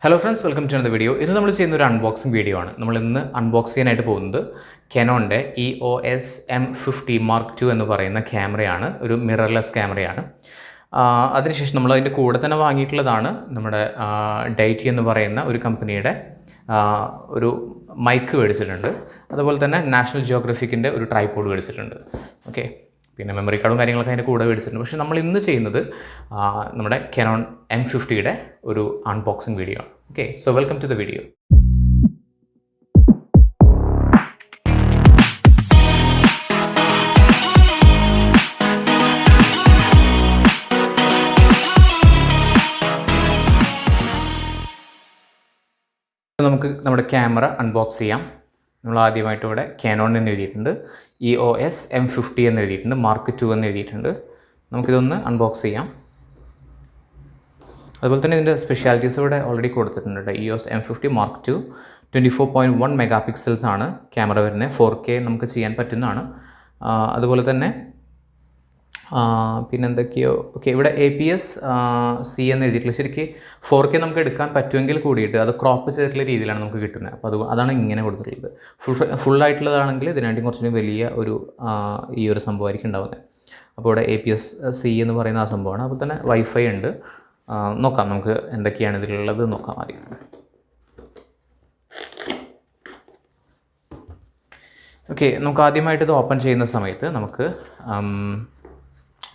Hello friends, welcome to another video. This is an unboxing video. We will unbox Canon EOS M50 Mark II camera, a mirrorless camera. That's why we have Deity company mic. National Geographic tripod. Okay. Memory card കാര്യങ്ങളൊക്കെ അതിന്റെ കൂടെ വെച്ചിട്ടുണ്ട് പക്ഷെ നമ്മൾ ഇന്ന് ചെയ്യുന്നത് നമ്മുടെ Canon M50 യുടെ ഒരു അൺബോക്സിംഗ് വീഡിയോ ആണ്. Okay so welcome to the video. നമുക്ക് നമ്മുടെ ക്യാമറ അൺബോക്സ് ചെയ്യാം. നമ്മൾ ആദ്യമായിട്ട് ഇവിടെ Canon എന്ന് എഴുതിയിട്ടുണ്ട്, EOS M50 എന്ന് എഴുതിയിട്ടുണ്ട്, Mark II എന്ന് എഴുതിയിട്ടുണ്ട്. നമുക്കിതൊന്ന് അൺബോക്സ് ചെയ്യാം. അതുപോലെ തന്നെ ഇതിൻ്റെ സ്പെഷ്യാലിറ്റീസ് ഇവിടെ ഓൾറെഡി കൊടുത്തിട്ടുണ്ട്. EOS M50 Mark II 24.1 mega pixels ആണ് ക്യാമറ വരുന്നത്. 4K നമുക്ക് ചെയ്യാൻ പറ്റുന്നതാണ്. അതുപോലെ തന്നെ പിന്നെ എന്തൊക്കെയോ ഓക്കെ ഇവിടെ APS C എന്ന് എഴുതിയിട്ടുള്ള ശരിക്കും 4K നമുക്ക് എടുക്കാൻ പറ്റുമെങ്കിൽ കൂടിയിട്ട് അത് ക്രോപ്പ് ചെയ്തിട്ടുള്ള രീതിയിലാണ് നമുക്ക് കിട്ടുന്നത്. അപ്പോൾ അതാണ് ഇങ്ങനെ കൊടുത്തിട്ടുള്ളത്. ഫുള്ളായിട്ടുള്ളതാണെങ്കിൽ ഇതിനായിട്ട് കുറച്ചുകൂടി വലിയ ഒരു ഈ ഒരു സംഭവമായിരിക്കും ഉണ്ടാവുന്നത്. അപ്പോൾ ഇവിടെ APS C എന്ന് പറയുന്ന ആ സംഭവമാണ്. അപ്പോൾ തന്നെ വൈഫൈ ഉണ്ട്. നോക്കാം നമുക്ക് എന്തൊക്കെയാണ് ഇതിലുള്ളത് നോക്കാം ആദ്യം. ഓക്കെ നമുക്ക് ആദ്യമായിട്ട് ഇത് ഓപ്പൺ ചെയ്യുന്ന സമയത്ത് നമുക്ക്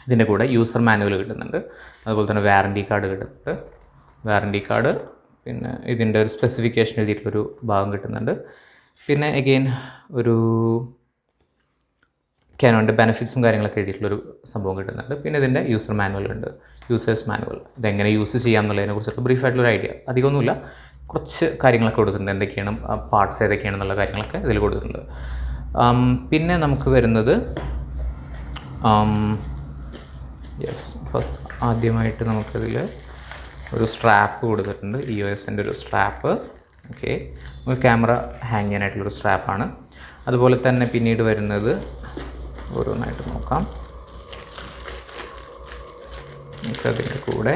ഇതിൻ്റെ കൂടെ യൂസർ മാനുവൽ കിട്ടുന്നുണ്ട്, അതുപോലെ തന്നെ വാറൻറ്റി കാർഡ് കിട്ടുന്നുണ്ട്. വാറൻറ്റി കാർഡ് പിന്നെ ഇതിൻ്റെ ഒരു സ്പെസിഫിക്കേഷൻ എഴുതിയിട്ടുള്ളൊരു ഭാഗം കിട്ടുന്നുണ്ട്. പിന്നെ അഗെയിൻ ഒരു Canonൻ്റെ ബെനിഫിറ്റ്സും കാര്യങ്ങളൊക്കെ എഴുതിയിട്ടുള്ളൊരു സംഭവം കിട്ടുന്നുണ്ട്. പിന്നെ ഇതിൻ്റെ യൂസർ മാനുവൽ ഉണ്ട്, യൂസേഴ്സ് മാനുവൽ. ഇതെങ്ങനെ യൂസ് ചെയ്യാം എന്നുള്ളതിനെ കുറിച്ചിട്ട് ബ്രീഫായിട്ടുള്ളൊരു ഐഡിയ, അധികമൊന്നുമില്ല, കുറച്ച് കാര്യങ്ങളൊക്കെ കൊടുത്തിട്ടുണ്ട്. എന്തൊക്കെയാണ് പാർട്സ് ഏതൊക്കെയാണെന്നുള്ള കാര്യങ്ങളൊക്കെ ഇതിൽ കൊടുത്തിട്ടുണ്ട്. പിന്നെ നമുക്ക് വരുന്നത് ഫസ്റ്റ് ആദ്യമായിട്ട് നമുക്കതിൽ ഒരു സ്ട്രാപ്പ് കൊടുത്തിട്ടുണ്ട്, EOSൻ്റെ ഒരു സ്ട്രാപ്പ്. ഓക്കെ നമുക്ക് ക്യാമറ ഹാങ് ചെയ്യാനായിട്ടുള്ളൊരു സ്ട്രാപ്പാണ്. അതുപോലെ തന്നെ പിന്നീട് വരുന്നത് ഓരോന്നായിട്ട് നോക്കാം. നമുക്കതിൻ്റെ കൂടെ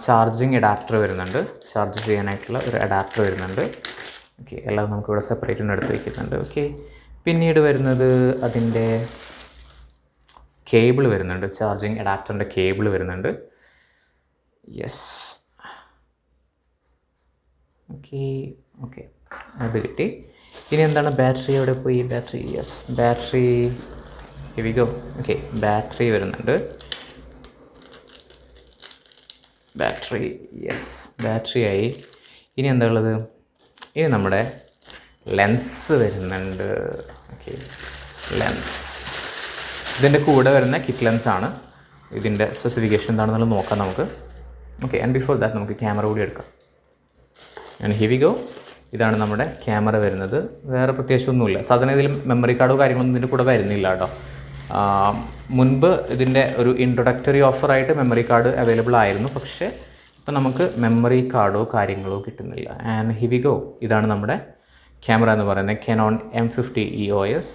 ചാർജിങ് അഡാപ്റ്റർ വരുന്നുണ്ട്, ചാർജ് ചെയ്യാനായിട്ടുള്ള ഒരു അഡാപ്റ്റർ വരുന്നുണ്ട്. ഓക്കെ എല്ലാം നമുക്കിവിടെ സെപ്പറേറ്റ് എടുത്ത് വയ്ക്കുന്നുണ്ട്. ഓക്കെ പിന്നീട് വരുന്നത് അതിൻ്റെ കേബിൾ വരുന്നുണ്ട്, ചാർജിങ് അഡാപ്റ്ററിൻ്റെ കേബിൾ വരുന്നുണ്ട്. ഓക്കെ അത് കിട്ടി. ഇനി എന്താണ് ബാറ്ററി എവിടെ പോയി? Battery here we go. Okay battery വരുന്നുണ്ട്. ബാറ്ററി ആയി. ഇനി എന്താ ഉള്ളത്? ഇനി നമ്മുടെ ലെൻസ് വരുന്നുണ്ട്. ഓക്കെ ലെൻസ് ഇതിൻ്റെ കൂടെ വരുന്ന കിറ്റ് ലെൻസാണ്. ഇതിൻ്റെ സ്പെസിഫിക്കേഷൻ എന്താണെന്നുള്ളത് നോക്കാം നമുക്ക്. ഓക്കെ ആൻഡ് ബിഫോർ ദാറ്റ് നമുക്ക് ക്യാമറ കൂടി എടുക്കാം. And here we go. ഇതാണ് നമ്മുടെ ക്യാമറ വരുന്നത്. വേറെ പ്രത്യേകിച്ചൊന്നുമില്ല. സാധാരണ ഇതിൽ മെമ്മറി കാർഡോ കാര്യങ്ങളൊന്നും ഇതിൻ്റെ കൂടെ വരുന്നില്ല കേട്ടോ. മുൻപ് ഇതിൻ്റെ ഒരു ഇൻട്രൊഡക്ടറി ഓഫറായിട്ട് മെമ്മറി കാർഡ് അവൈലബിൾ ആയിരുന്നു, പക്ഷേ ഇപ്പം നമുക്ക് മെമ്മറി കാർഡോ കാര്യങ്ങളോ കിട്ടുന്നില്ല. And here we go. ഇതാണ് നമ്മുടെ ക്യാമറ എന്ന് പറയുന്നത് Canon M50 EOS.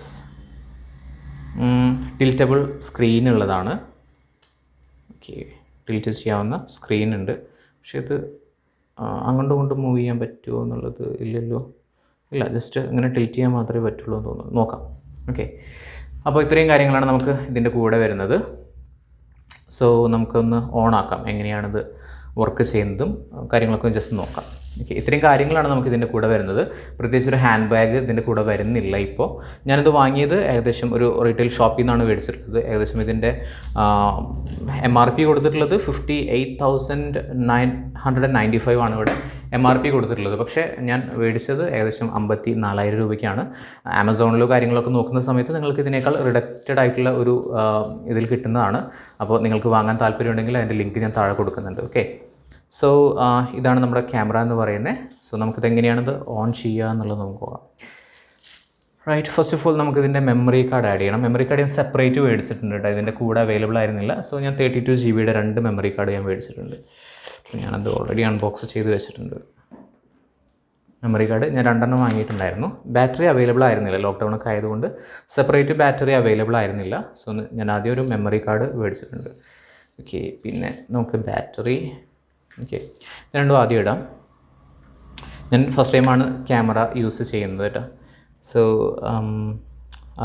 ടിൽറ്റബിൾ സ്ക്രീനുള്ളതാണ്. ഓക്കെ ടിൽറ്റ് ചെയ്യാവുന്ന സ്ക്രീൻ ഉണ്ട്, പക്ഷേ ഇത് അങ്ങോട്ടും ഇങ്ങോട്ടും മൂവ് ചെയ്യാൻ പറ്റുമോ എന്നുള്ളത് ഇല്ലല്ലോ. ഇല്ല, ജസ്റ്റ് ഇങ്ങനെ ടിൽറ്റ് ചെയ്യാൻ മാത്രമേ പറ്റുള്ളൂ എന്ന് തോന്നുന്നു. നോക്കാം. ഓക്കെ അപ്പോൾ ഇത്രയും കാര്യങ്ങളാണ് നമുക്ക് ഇതിൻ്റെ കൂടെ വരുന്നത്. സോ നമുക്കൊന്ന് ഓണാക്കാം, എങ്ങനെയാണിത് വർക്ക് ചെയ്യുന്നതും കാര്യങ്ങളൊക്കെ ജസ്റ്റ് നോക്കാം. ഓക്കെ ഇത്രയും കാര്യങ്ങളാണ് നമുക്ക് ഇതിൻ്റെ കൂടെ വരുന്നത്. പ്രത്യേകിച്ച് ഒരു ഹാൻഡ് ബാഗ് ഇതിൻ്റെ കൂടെ വരുന്നില്ല. ഇപ്പോൾ ഞാനിത് വാങ്ങിയത് ഏകദേശം ഒരു റീറ്റെയിൽ ഷോപ്പിൽ നിന്നാണ് മേടിച്ചിട്ടുള്ളത്. ഏകദേശം ഇതിൻ്റെ MRP കൊടുത്തിട്ടുള്ളത് 58,995 ആണ് ഇവിടെ MRP കൊടുത്തിട്ടുള്ളത്. പക്ഷേ ഞാൻ മേടിച്ചത് ഏകദേശം 54,000 രൂപയ്ക്കാണ്. ആമസോണിലോ കാര്യങ്ങളൊക്കെ നോക്കുന്ന സമയത്ത് നിങ്ങൾക്ക് ഇതിനേക്കാൾ റിഡക്റ്റഡ് ആയിട്ടുള്ള ഒരു ഇതിൽ കിട്ടുന്നതാണ്. അപ്പോൾ നിങ്ങൾക്ക് വാങ്ങാൻ താല്പര്യമുണ്ടെങ്കിൽ അതിൻ്റെ ലിങ്ക് ഞാൻ താഴെ കൊടുക്കുന്നുണ്ട്. ഓക്കെ സോ ഇതാണ് നമ്മുടെ ക്യാമറ എന്ന് പറയുന്നത്. സോ നമുക്കിത് എങ്ങനെയാണിത് ഓൺ ചെയ്യുക എന്നുള്ളത് നമുക്ക് നോക്കാം. റൈറ്റ് ഫസ്റ്റ് ഓഫ് ഓൾ നമുക്കിതിൻ്റെ മെമ്മറി കാർഡ് ആഡ് ചെയ്യണം. മെമ്മറി കാർഡ് ഞാൻ സെപ്പറേറ്റ് മേടിച്ചിട്ടുണ്ട് കേട്ടോ, ഇതിൻ്റെ കൂടെ അവൈലബിൾ ആയിരുന്നില്ല. സോ ഞാൻ 32 GB 2 മെമ്മറി കാർഡ് ഞാൻ മേടിച്ചിട്ടുണ്ട്. അപ്പോൾ ഞാനത് ഓൾറെഡി അൺബോക്സ് ചെയ്ത് വെച്ചിട്ടുണ്ട്. മെമ്മറി കാർഡ് ഞാൻ 2 വാങ്ങിയിട്ടുണ്ടായിരുന്നു. ബാറ്ററി അവൈലബിൾ ആയിരുന്നില്ല, ലോക്ക്ഡൗൺ ഒക്കെ ആയതുകൊണ്ട് സെപ്പറേറ്റ് ബാറ്ററി അവൈലബിൾ ആയിരുന്നില്ല. സോ ഞാൻ ആദ്യം ഒരു മെമ്മറി കാർഡ് മേടിച്ചിട്ടുണ്ട്. ഓക്കെ, പിന്നെ നമുക്ക് ബാറ്ററി. ഓക്കെ, രണ്ടും ആദ്യം ഇടാം. ഞാൻ ഫസ്റ്റ് ടൈമാണ് ക്യാമറ യൂസ് ചെയ്യുന്നത് കേട്ടോ. സോ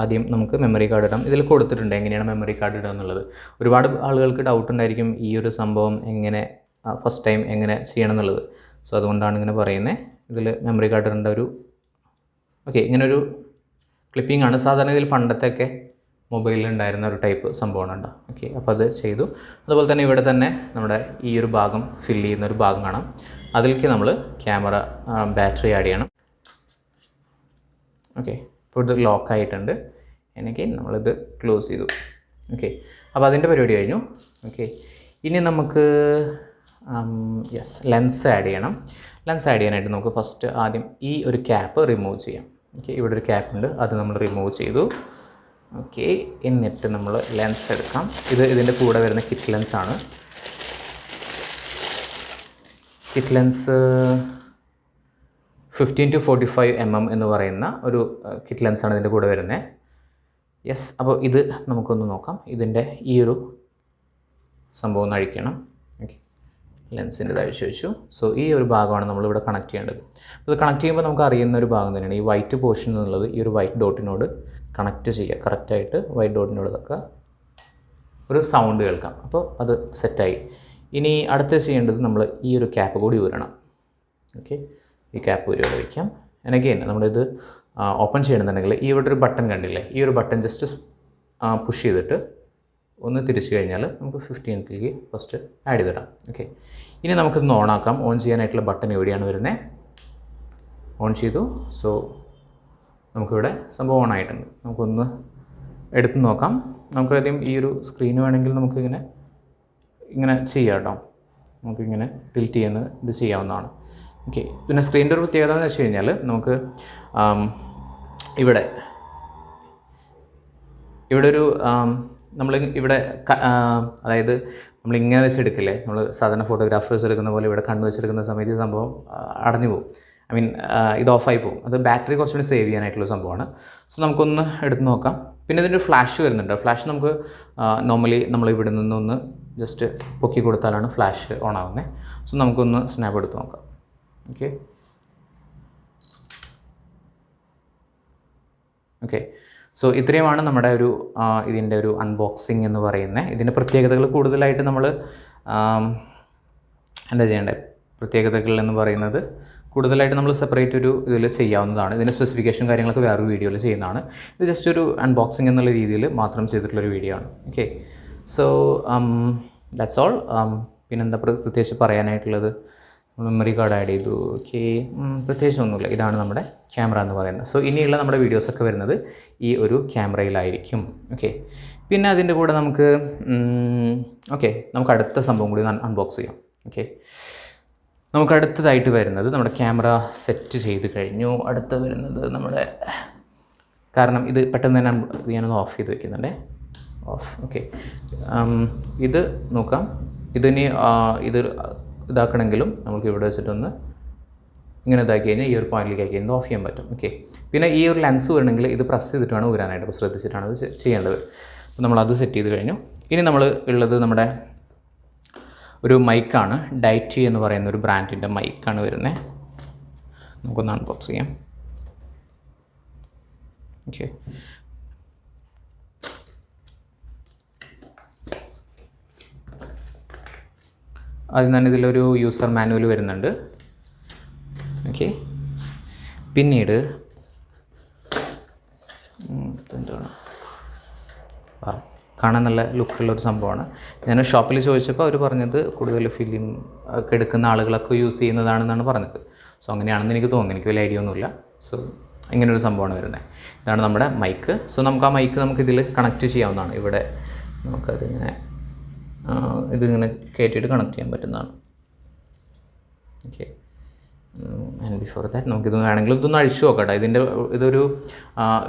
ആദ്യം നമുക്ക് മെമ്മറി കാർഡ് ഇടാം. ഇതിൽ കൊടുത്തിട്ടുണ്ട് എങ്ങനെയാണ് മെമ്മറി കാർഡ് ഇടുക എന്നുള്ളത്. ഒരുപാട് ആളുകൾക്ക് ഡൗട്ട് ഉണ്ടായിരിക്കും ഈ ഒരു സംഭവം എങ്ങനെ ഫസ്റ്റ് ടൈം എങ്ങനെ ചെയ്യണം എന്നുള്ളത്. സോ അതുകൊണ്ടാണ് ഇങ്ങനെ പറയുന്നത്. ഇതിൽ മെമ്മറി കാർഡ് ഇടേണ്ട ഒരു ഇങ്ങനൊരു ക്ലിപ്പിംഗ് ആണ്. സാധാരണ ഇതിൽ പണ്ടത്തെയൊക്കെ മൊബൈലിൽ ഉണ്ടായിരുന്ന ഒരു ടൈപ്പ് സംഭവമാണ് കേട്ടോ. ഓക്കെ, അപ്പോൾ അത് ചെയ്തു. അതുപോലെ തന്നെ ഇവിടെ തന്നെ നമ്മുടെ ഈ ഒരു ഭാഗം ഫില്ല് ചെയ്യുന്ന ഒരു ഭാഗം കാണാം. അതിലേക്ക് നമ്മൾ ക്യാമറ ബാറ്ററി ആഡ് ചെയ്യണം. ഓക്കെ, ഇപ്പോൾ ഇത് ലോക്കായിട്ടുണ്ട്. എനിക്ക് നമ്മളിത് ക്ലോസ് ചെയ്തു. ഓക്കെ, അപ്പോൾ അതിൻ്റെ പരിപാടി കഴിഞ്ഞു. ഓക്കെ, ഇനി നമുക്ക് ലെൻസ് ആഡ് ചെയ്യണം. ലെൻസ് ആഡ് ചെയ്യാനായിട്ട് നമുക്ക് ഫസ്റ്റ് ആദ്യം ഈ ഒരു ക്യാപ്പ് റിമൂവ് ചെയ്യാം. ഓക്കെ, ഇവിടെ ഒരു ക്യാപ്പ് ഉണ്ട്, അത് നമ്മൾ റിമൂവ് ചെയ്തു. ഓക്കെ, എന്നിട്ട് നമ്മൾ ലെൻസ് എടുക്കാം. ഇതിൻ്റെ കൂടെ വരുന്ന കിറ്റ് ലെൻസാണ്. കിറ്റ് ലെൻസ് 15-45 mm എന്ന് പറയുന്ന ഒരു കിറ്റ് ലെൻസാണ് ഇതിൻ്റെ കൂടെ വരുന്നത്. യെസ്, അപ്പോൾ ഇത് നമുക്കൊന്ന് നോക്കാം. ഇതിൻ്റെ ഈ ഒരു സംഭവം ഒന്ന് അഴിക്കണം. ഓക്കെ, ലെൻസിൻ്റെ അഴിച്ചു വെച്ചു. സോ ഈ ഒരു ഭാഗമാണ് നമ്മളിവിടെ കണക്ട് ചെയ്യേണ്ടത്. ഇത് കണക്ട് ചെയ്യുമ്പോൾ നമുക്ക് അറിയുന്ന ഒരു ഭാഗം തന്നെയാണ് ഈ വൈറ്റ് പോർഷൻ എന്നുള്ളത്. ഈ ഒരു വൈറ്റ് ഡോട്ടിനോട് കണക്റ്റ് ചെയ്യുക. കറക്റ്റായിട്ട് വൈറ്റ് ഡോട്ടിനോട് ഇതൊക്കെ ഒരു സൗണ്ട് കേൾക്കാം. അപ്പോൾ അത് സെറ്റായി. ഇനി അടുത്ത് ചെയ്യേണ്ടത് നമ്മൾ ഈ ഒരു ക്യാപ്പ് കൂടി ഊരണം. ഓക്കെ, ഈ ക്യാപ്പ് ഊരി ഇവിടെ വയ്ക്കാം. അഗെയിൻ നമ്മളിത് ഓപ്പൺ ചെയ്യണമെന്നുണ്ടെങ്കിൽ ഈ ഇവിടെ ഒരു ബട്ടൺ കണ്ടില്ലേ, ഈ ഒരു ബട്ടൺ ജസ്റ്റ് പുഷ് ചെയ്തിട്ട് ഒന്ന് തിരിച്ചു കഴിഞ്ഞാൽ നമുക്ക് 15ലേക്ക് ഫസ്റ്റ് ആഡ് ചെയ്തിടാം. ഓക്കെ, ഇനി നമുക്കിതൊന്ന് ഓണാക്കാം. ഓൺ ചെയ്യാനായിട്ടുള്ള ബട്ടൺ എവിടെയാണ് വരുന്നത്? ഓൺ ചെയ്തു. സോ നമുക്കിവിടെ സംഭവം ഓണായിട്ടുണ്ട്. നമുക്കൊന്ന് എടുത്ത് നോക്കാം. നമുക്കാദ്യം ഈ ഒരു സ്ക്രീൻ വേണമെങ്കിൽ നമുക്കിങ്ങനെ ചെയ്യാം കേട്ടോ. നമുക്കിങ്ങനെ ടിൽറ്റ് ചെയ്യുന്ന ഇത് ചെയ്യാവുന്നതാണ്. ഓക്കെ, പിന്നെ സ്ക്രീനിൻ്റെ ഒരു പ്രത്യേകത എന്ന് വെച്ച് കഴിഞ്ഞാൽ നമുക്ക് ഇവിടെ ഒരു നമ്മൾ ഇവിടെ അതായത് നമ്മളിങ്ങനെ വെച്ചെടുക്കില്ലേ, നമ്മൾ സാധാരണ ഫോട്ടോഗ്രാഫേഴ്സ് എടുക്കുന്ന പോലെ ഇവിടെ കണ്ണു വെച്ചെടുക്കുന്ന സമയത്ത് ഈ സംഭവം അടഞ്ഞു പോകും. ഇത് ഓഫായി പോകും. അത് ബാറ്ററി കുറച്ചുകൂടി സേവ് ചെയ്യാനായിട്ടുള്ള സംഭവമാണ്. സോ നമുക്കൊന്ന് എടുത്ത് നോക്കാം. പിന്നെ ഇതിൻ്റെ ഒരു ഫ്ലാഷ് വരുന്നുണ്ട്. ഫ്ലാഷ് നമുക്ക് നോർമലി നമ്മൾ ഇവിടെ നിന്നൊന്ന് ജസ്റ്റ് പൊക്കി കൊടുത്താലാണ് ഫ്ലാഷ് ഓൺ ആവുന്നത്. സോ നമുക്കൊന്ന് സ്നാപ്പ് എടുത്ത് നോക്കാം. ഓക്കെ, സോ ഇത്രയുമാണ് നമ്മുടെ ഇതിൻ്റെ ഒരു അൺബോക്സിങ് എന്ന് പറയുന്നത്. ഇതിൻ്റെ പ്രത്യേകതകൾ കൂടുതലായിട്ട് നമ്മൾ എന്താ ചെയ്യേണ്ടത്? പ്രത്യേകതകൾ എന്ന് പറയുന്നത് കൂടുതലായിട്ട് നമ്മൾ സെപ്പറേറ്റ് ഒരു ഇതിൽ ചെയ്യാവുന്നതാണ്. ഇതിൻ്റെ സ്പെസിഫിക്കേഷൻ കാര്യങ്ങളൊക്കെ വേറൊരു വീഡിയോയിൽ ചെയ്യുന്നതാണ്. ഇത് ജസ്റ്റ് ഒരു അൺബോക്സിങ് എന്നുള്ള രീതിയിൽ മാത്രം ചെയ്തിട്ടുള്ളൊരു വീഡിയോ ആണ്. Okay, so that's all. പിന്നെന്താ പ്രത്യേകിച്ച് പറയാനായിട്ടുള്ളത്? മെമ്മറി കാർഡ് ആഡ് ചെയ്തു. ഓക്കെ, പ്രത്യേകിച്ചൊന്നുമില്ല. ഇതാണ് നമ്മുടെ ക്യാമറ എന്ന് പറയുന്നത്. സോ ഇനിയുള്ള നമ്മുടെ വീഡിയോസൊക്കെ വരുന്നത് ഈ ഒരു ക്യാമറയിലായിരിക്കും. ഓക്കെ, പിന്നെ അതിൻ്റെ കൂടെ നമുക്ക് നമുക്ക് അടുത്ത സംഭവം കൂടി അൺബോക്സ് ചെയ്യാം. ഓക്കെ, നമുക്ക് അടുത്തതായിട്ട് വരുന്നത് നമ്മുടെ ക്യാമറ സെറ്റ് ചെയ്ത് കഴിഞ്ഞു. അടുത്ത വരുന്നത് നമ്മുടെ, കാരണം ഇത് പെട്ടെന്ന് തന്നെ ഞാനൊന്ന് ഓഫ് ചെയ്ത് വെക്കുന്നുണ്ട്. ഓഫ്. ഓക്കെ, ഇത് നോക്കാം. ഇതിന് ഇതാക്കണമെങ്കിലും നമുക്ക് ഇവിടെ വെച്ചിട്ടൊന്ന് ഇങ്ങനെ ഇതാക്കി കഴിഞ്ഞാൽ ഈ ഒരു പോയിന്റിലേക്ക് ആക്കി കഴിഞ്ഞാൽ ഓഫ് ചെയ്യാൻ പറ്റും. ഓക്കെ, പിന്നെ ഈ ഒരു ലെൻസ് വരണമെങ്കിൽ ഇത് പ്രസ് ചെയ്തിട്ട് വേണം ഊരാനായിട്ട്. അപ്പോൾ ശ്രദ്ധിച്ചിട്ടാണ് അത് ചെയ്യേണ്ടത്. അപ്പോൾ നമ്മളത് സെറ്റ് ചെയ്ത് കഴിഞ്ഞു. ഇനി നമ്മൾ ഉള്ളത് നമ്മുടെ ഒരു മൈക്കാണ്. ഡൈറ്റി എന്ന് പറയുന്ന ഒരു ബ്രാൻഡിൻ്റെ മൈക്കാണ് വരുന്നത്. നമുക്കൊന്ന് അൺബോക്സ് ചെയ്യാം. ഓക്കെ, അതിൽ തന്നെ ഇതിലൊരു യൂസർ മാനുവൽ വരുന്നുണ്ട്. ഓക്കെ, പിന്നീട് എന്താണ് കാണാൻ നല്ല ലുക്കുള്ളൊരു സംഭവമാണ്. ഞാൻ ഷോപ്പിൽ ചോദിച്ചപ്പോൾ അവർ പറഞ്ഞത് കൂടുതൽ ഫിലിം ഒക്കെ എടുക്കുന്ന ആളുകളൊക്കെ യൂസ് ചെയ്യുന്നതാണെന്നാണ് പറഞ്ഞത്. സോ അങ്ങനെയാണെന്ന് എനിക്ക് തോന്നുന്നു. എനിക്ക് വലിയ ഐഡിയ ഒന്നുമില്ല. സോ ഇങ്ങനൊരു സംഭവമാണ് വരുന്നത്. ഇതാണ് നമ്മുടെ മൈക്ക്. സോ നമുക്ക് ആ മൈക്ക് നമുക്കിതിൽ കണക്റ്റ് ചെയ്യാവുന്നതാണ്. ഇവിടെ നമുക്കതിങ്ങനെ ഇതിങ്ങനെ കയറ്റിയിട്ട് കണക്ട് ചെയ്യാൻ പറ്റുന്നതാണ്. ഓക്കെ, ആൻഡ് ബിഫോർ ദാറ്റ് നമുക്കിത് വേണമെങ്കിൽ ഇതൊന്ന് അഴിച്ചു നോക്കട്ടെ. ഇതൊരു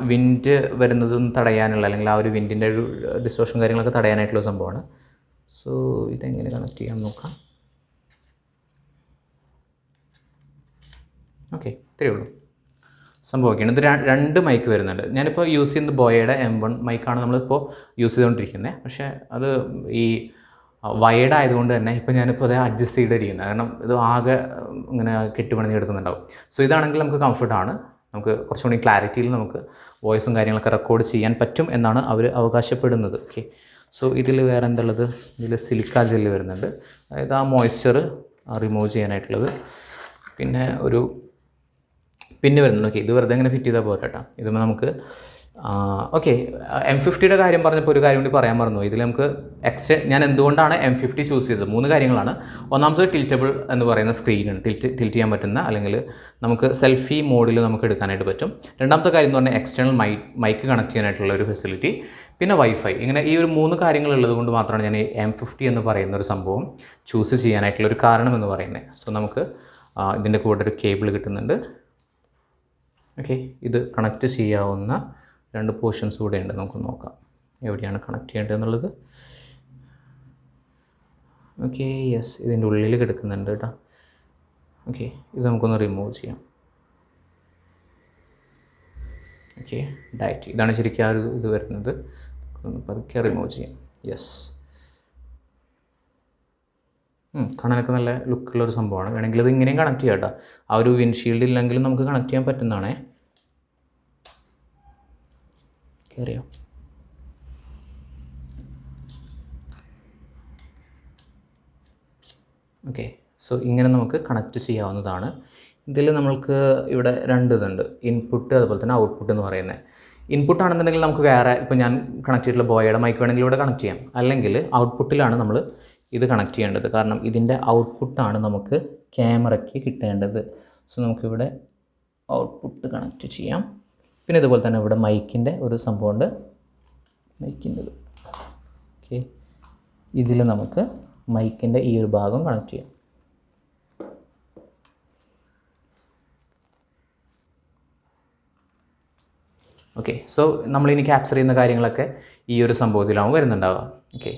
വിൻഡ് വരുന്നതൊന്ന് തടയാനുള്ള, അല്ലെങ്കിൽ ആ ഒരു വിൻഡിൻ്റെ ഒരു ഡിസ്റ്റോർഷൻ കാര്യങ്ങളൊക്കെ തടയാനായിട്ടുള്ള സംഭവമാണ്. സോ ഇതെങ്ങനെ കണക്ട് ചെയ്യാൻ നോക്കാം. ഓക്കെ, ഇത്രയേ ഉള്ളൂ. സംഭവമൊക്കെയാണ്. ഇത് രണ്ട് മൈക്ക് വരുന്നുണ്ട്. ഞാനിപ്പോൾ യൂസ് ചെയ്യുന്നത് ബോയയുടെ M1 മൈക്കാണ് നമ്മളിപ്പോൾ യൂസ് ചെയ്തുകൊണ്ടിരിക്കുന്നത്. പക്ഷേ അത് ഈ വയേഡ് ആയതുകൊണ്ട് തന്നെ ഇപ്പോൾ ഞാനിപ്പോൾ അത് അഡ്ജസ്റ്റ് ചെയ്തിരിക്കുന്നത്, കാരണം ഇത് ആകെ ഇങ്ങനെ കെട്ടിപ്പണിഞ്ഞ് എടുക്കുന്നുണ്ടാവും. സോ ഇതാണെങ്കിൽ നമുക്ക് കംഫർട്ടാണ്, നമുക്ക് കുറച്ചുകൂടി ക്ലാരിറ്റിയിൽ നമുക്ക് വോയിസും കാര്യങ്ങളൊക്കെ റെക്കോർഡ് ചെയ്യാൻ പറ്റും എന്നാണ് അവർ അവകാശപ്പെടുന്നത്. ഓക്കെ, സോ ഇതിൽ വേറെ എന്തുള്ളത്, ഇതിൽ സിലിക്ക ജെല്ല് വരുന്നുണ്ട്, അതായത് ആ മോയ്സ്ചർ റിമൂവ് ചെയ്യാനായിട്ടുള്ളത്. പിന്നെ ഒരു പിന്നെ വരുന്നുണ്ട്. ഓക്കെ, ഇത് വെറുതെ ഇങ്ങനെ ഫിറ്റ് ചെയ്താൽ പോരാ കേട്ടോ. ഇതുമ്പോൾ നമുക്ക് ഓക്കെ, M50യുടെ കാര്യം പറഞ്ഞപ്പോൾ ഒരു കാര്യം കൂടി പറയാൻ മറന്നു. ഇതിൽ നമുക്ക് ഞാൻ എന്തുകൊണ്ടാണ് M50 ചൂസ് ചെയ്തത്, 3 കാര്യങ്ങളാണ്. ഒന്നാമത് ടിൽറ്റബിൾ എന്ന് പറയുന്ന സ്ക്രീനാണ്, ടിൽറ്റ് ചെയ്യാൻ പറ്റുന്ന, അല്ലെങ്കിൽ നമുക്ക് സെൽഫി മോഡിൽ നമുക്ക് എടുക്കാനായിട്ട് പറ്റും. രണ്ടാമത്തെ കാര്യം എന്ന് പറഞ്ഞാൽ എക്സ്റ്റേണൽ മൈക്ക് കണക്ട് ചെയ്യാനായിട്ടുള്ള ഒരു ഫെസിലിറ്റി, പിന്നെ വൈഫൈ. ഇങ്ങനെ ഈ ഒരു 3 കാര്യങ്ങളുള്ളത് കൊണ്ട് മാത്രമാണ് ഞാൻ ഈ M50 എന്ന് പറയുന്ന ഒരു സംഭവം ചൂസ് ചെയ്യാനായിട്ടുള്ള ഒരു കാരണം എന്ന് പറയുന്നത്. സോ നമുക്ക് ഇതിൻ്റെ കൂടെ ഒരു കേബിൾ കിട്ടുന്നുണ്ട്. ഓക്കെ, ഇത് കണക്റ്റ് ചെയ്യാവുന്ന 2 പോർഷൻസ് കൂടെ ഉണ്ട്. നമുക്ക് നോക്കാം എവിടെയാണ് കണക്ട് ചെയ്യേണ്ടത് എന്നുള്ളത്. ഓക്കെ, യെസ്, ഇതിൻ്റെ ഉള്ളിൽ കിടക്കുന്നുണ്ട് കേട്ടോ. ഓക്കെ, ഇത് നമുക്കൊന്ന് റിമൂവ് ചെയ്യാം. ഓക്കെ, ഡയറ്റി, ഇതാണ് ശരിക്കും ആ ഒരു ഇത് വരുന്നത്. പതുക്കെ റിമൂവ് ചെയ്യാം. യെസ്, കാണാനൊക്കെ നല്ല ലുക്കുള്ളൊരു സംഭവമാണ്. വേണമെങ്കിൽ ഇത് ഇങ്ങനെയും കണക്ട് ചെയ്യാം കേട്ടോ. ആ ഒരു വിൻഷീൽഡ് ഇല്ലെങ്കിലും നമുക്ക് കണക്ട് ചെയ്യാൻ പറ്റുന്നതാണേ. കയറിയോ? ഓക്കെ, സോ ഇങ്ങനെ നമുക്ക് കണക്റ്റ് ചെയ്യാവുന്നതാണ്. ഇതിൽ നമ്മൾക്ക് ഇവിടെ 2 ഇതുണ്ട്, ഇൻപുട്ട് അതുപോലെ തന്നെ ഔട്ട്പുട്ട് എന്ന് പറയുന്നത്. ഇൻപുട്ട് ആണെന്നുണ്ടെങ്കിൽ നമുക്ക് വേറെ, ഇപ്പോൾ ഞാൻ കണക്ട് ചെയ്തിട്ടുള്ള ബോയയുടെ മൈക്ക് വേണമെങ്കിൽ ഇവിടെ കണക്ട് ചെയ്യാം. അല്ലെങ്കിൽ ഔട്ട്പുട്ടിലാണ് നമ്മൾ ഇത് കണക്ട് ചെയ്യേണ്ടത്, കാരണം ഇതിൻ്റെ ഔട്ട്പുട്ടാണ് നമുക്ക് ക്യാമറയ്ക്ക് കിട്ടേണ്ടത്. സോ നമുക്കിവിടെ ഔട്ട്പുട്ട് കണക്ട് ചെയ്യാം. പിന്നെ ഇതുപോലെ തന്നെ ഇവിടെ മൈക്കിൻ്റെ ഒരു സംഭവമുണ്ട്, മൈക്കിൻ്റെ. ഓക്കെ, ഇതിൽ നമുക്ക് മൈക്കിൻ്റെ ഈ ഒരു ഭാഗം കണക്ട് ചെയ്യാം. ഓക്കെ, സോ നമ്മളിനി ക്യാപ്ചർ ചെയ്യുന്ന കാര്യങ്ങളൊക്കെ ഈ ഒരു സംഭവത്തിലാവും വരുന്നുണ്ടാവുക. ഓക്കെ,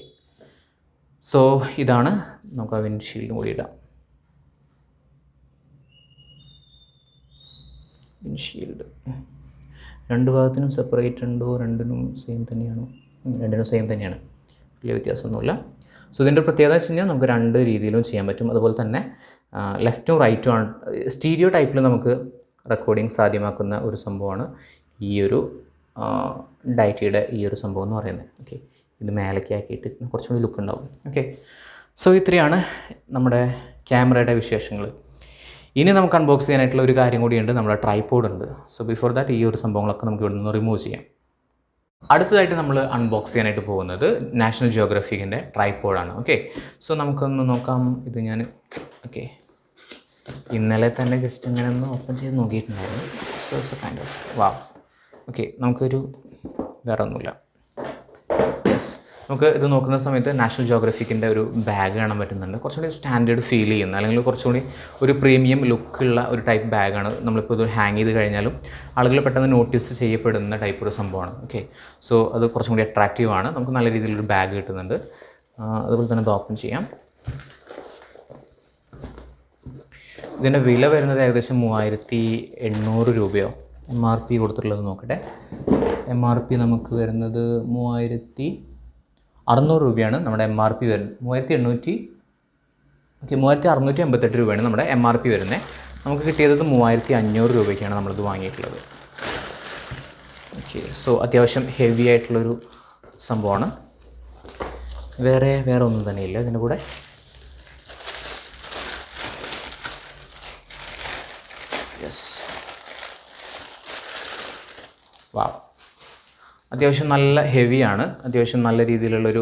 സോ ഇതാണ്, നമുക്ക് ആ വിൻഷീൽഡും കൂടി ഇടാം. വിൻഷീൽഡ് 2 ഭാഗത്തിനും സെപ്പറേറ്റ് ഉണ്ടോ, രണ്ടിനും സെയിം തന്നെയാണോ? രണ്ടിനും സെയിം തന്നെയാണ്, വലിയ വ്യത്യാസമൊന്നുമില്ല. സോ ഇതിൻ്റെ പ്രത്യേകത വെച്ച് കഴിഞ്ഞാൽ നമുക്ക് 2 രീതിയിലും ചെയ്യാൻ പറ്റും. അതുപോലെ തന്നെ ലെഫ്റ്റും റൈറ്റും ആണ്, സ്റ്റീരിയോ ടൈപ്പിൽ നമുക്ക് റെക്കോർഡിങ് സാധ്യമാക്കുന്ന ഒരു സംഭവമാണ് ഈ ഒരു ഡൈറ്റിയുടെ ഈ ഒരു സംഭവം എന്ന് പറയുന്നത്. ഓക്കെ, ഇത് മേലേക്ക് ആക്കിയിട്ട് കുറച്ചുകൂടി ലുക്ക് ഉണ്ടാവും. ഓക്കെ, സോ ഇത്രയാണ് നമ്മുടെ ക്യാമറയുടെ വിശേഷങ്ങൾ. ഇനി നമുക്ക് അൺബോക്സ് ചെയ്യാനായിട്ടുള്ള ഒരു കാര്യം കൂടിയുണ്ട്, നമ്മുടെ ട്രൈപോഡ് ഉണ്ട്. സോ ബിഫോർ ദാറ്റ് ഈ ഒരു സംഭവങ്ങളൊക്കെ നമുക്ക് ഇവിടെ നിന്ന് റിമൂവ് ചെയ്യാം. അടുത്തതായിട്ട് നമ്മൾ അൺബോക്സ് ചെയ്യാനായിട്ട് പോകുന്നത് നാഷണൽ ജിയോഗ്രഫിക്കിൻ്റെ ട്രൈപോഡാണ്. ഓക്കെ, സോ നമുക്കൊന്ന് നോക്കാം. ഇത് ഞാൻ ഇന്നലെ തന്നെ ജസ്റ്റ് ഇങ്ങനെ ഒന്ന് ഓപ്പൺ ചെയ്ത് നോക്കിയിട്ടുണ്ടായിരുന്നു. So it's a kind of wow. Okay, നമുക്കൊരു വേറെ ഒന്നുമില്ല. യെസ്, നമുക്ക് ഇത് നോക്കുന്ന സമയത്ത് നാഷണൽ ജിയോഗ്രഫിക്കിൻ്റെ ഒരു ബാഗ് കാണാൻ പറ്റുന്നുണ്ട്. കുറച്ചുകൂടി സ്റ്റാൻഡേർഡ് ഫീൽ ചെയ്യുന്ന, അല്ലെങ്കിൽ കുറച്ചുകൂടി ഒരു പ്രീമിയം ലുക്കുള്ള ഒരു ടൈപ്പ് ബാഗാണ്. നമ്മളിപ്പോൾ ഇത് ഹാങ് ചെയ്ത് കഴിഞ്ഞാലും ആളുകൾ പെട്ടെന്ന് നോട്ടീസ് ചെയ്യപ്പെടുന്ന ടൈപ്പ് ഒരു സംഭവമാണ്. ഓക്കെ, സോ അത് കുറച്ചും കൂടി അട്രാക്റ്റീവാണ്. നമുക്ക് നല്ല രീതിയിലൊരു ബാഗ് കിട്ടുന്നുണ്ട്. അതുപോലെ തന്നെ ഇത് ഓപ്പൺ ചെയ്യാം. ഇതിൻ്റെ വില വരുന്നത് ഏകദേശം 3800 രൂപയോ. MRP കൊടുത്തിട്ടുള്ളത് നോക്കട്ടെ. MRP നമുക്ക് വരുന്നത് 3600 രൂപയാണ് നമ്മുടെ MRP വരുന്നത്. 3688 രൂപയാണ് നമ്മുടെ MRP വരുന്നത്. നമുക്ക് കിട്ടിയത് 3500 രൂപയ്ക്കാണ് നമ്മളിത് വാങ്ങിയിട്ടുള്ളത്. ഓക്കെ, സോ അത്യാവശ്യം ഹെവി ആയിട്ടുള്ളൊരു സംഭവമാണ്. വേറെ ഒന്നും തന്നെയില്ല ഇതിൻ്റെ കൂടെ. യെസ്, വാ, അത്യാവശ്യം നല്ല ഹെവിയാണ്. അത്യാവശ്യം നല്ല രീതിയിലുള്ളൊരു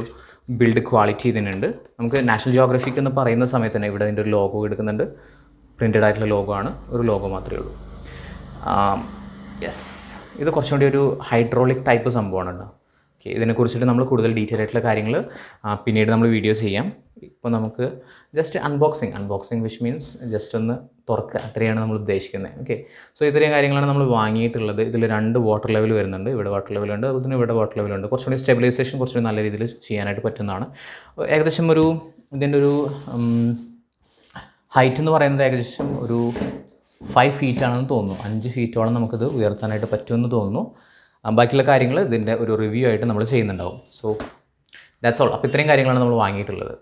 ബിൽഡ് ക്വാളിറ്റി ഇതിനുണ്ട്. നമുക്ക് നാഷണൽ ജിയോഗ്രഫിക് എന്ന് പറയുന്ന സമയത്ത് തന്നെ ഇവിടെ ഇതിൻ്റെ ഒരു ലോഗോ എടുക്കുന്നുണ്ട്. പ്രിൻറ്റഡ് ആയിട്ടുള്ള ലോഗോ ആണ്, ഒരു ലോഗോ മാത്രമേ ഉള്ളൂ. യെസ്, ഇത് കുറച്ചും കൂടി ഒരു ഹൈഡ്രോളിക് ടൈപ്പ് സംഭവമാണ് കേട്ടോ. ഓക്കെ, ഇതിനെക്കുറിച്ചിട്ട് നമ്മൾ കൂടുതൽ ഡീറ്റെയിൽ ആയിട്ടുള്ള കാര്യങ്ങൾ പിന്നീട് നമ്മൾ വീഡിയോ ചെയ്യാം. ഇപ്പോൾ നമുക്ക് just unboxing which means just ഒന്ന് തുറക്കുക, അത്രയാണ് നമ്മൾ ഉദ്ദേശിക്കുന്നത്. ഓക്കെ, സോ ഇത്രയും കാര്യങ്ങളാണ് നമ്മൾ വാങ്ങിയിട്ടുള്ളത്. ഇതിൽ 2 വാട്ടർ ലെവൽ വരുന്നുണ്ട്. ഇവിടെ വാട്ടർ ലെവലുണ്ട്, അതുപോലെ തന്നെ ഇവിടെ വാട്ടർ ലെവലുണ്ട്. കുറച്ചുകൂടി സ്റ്റെബിലൈസേഷൻ കുറച്ചുകൂടി നല്ല രീതിയിൽ ചെയ്യാനായിട്ട് പറ്റുന്നതാണ്. ഏകദേശം ഇതിൻ്റെ ഒരു ഹൈറ്റ് എന്ന് പറയുന്നത് ഏകദേശം ഒരു 5 ഫീറ്റാണെന്ന് തോന്നുന്നു. 5 ഫീറ്റോളം നമുക്കിത് ഉയർത്താനായിട്ട് പറ്റുമെന്ന് തോന്നുന്നു. ബാക്കിയുള്ള കാര്യങ്ങൾ ഇതിൻ്റെ ഒരു റിവ്യൂ ആയിട്ട് നമ്മൾ ചെയ്യുന്നുണ്ടാവും. So that's all. അപ്പോൾ ഇത്രയും കാര്യങ്ങളാണ് നമ്മൾ വാങ്ങിയിട്ടുള്ളത്.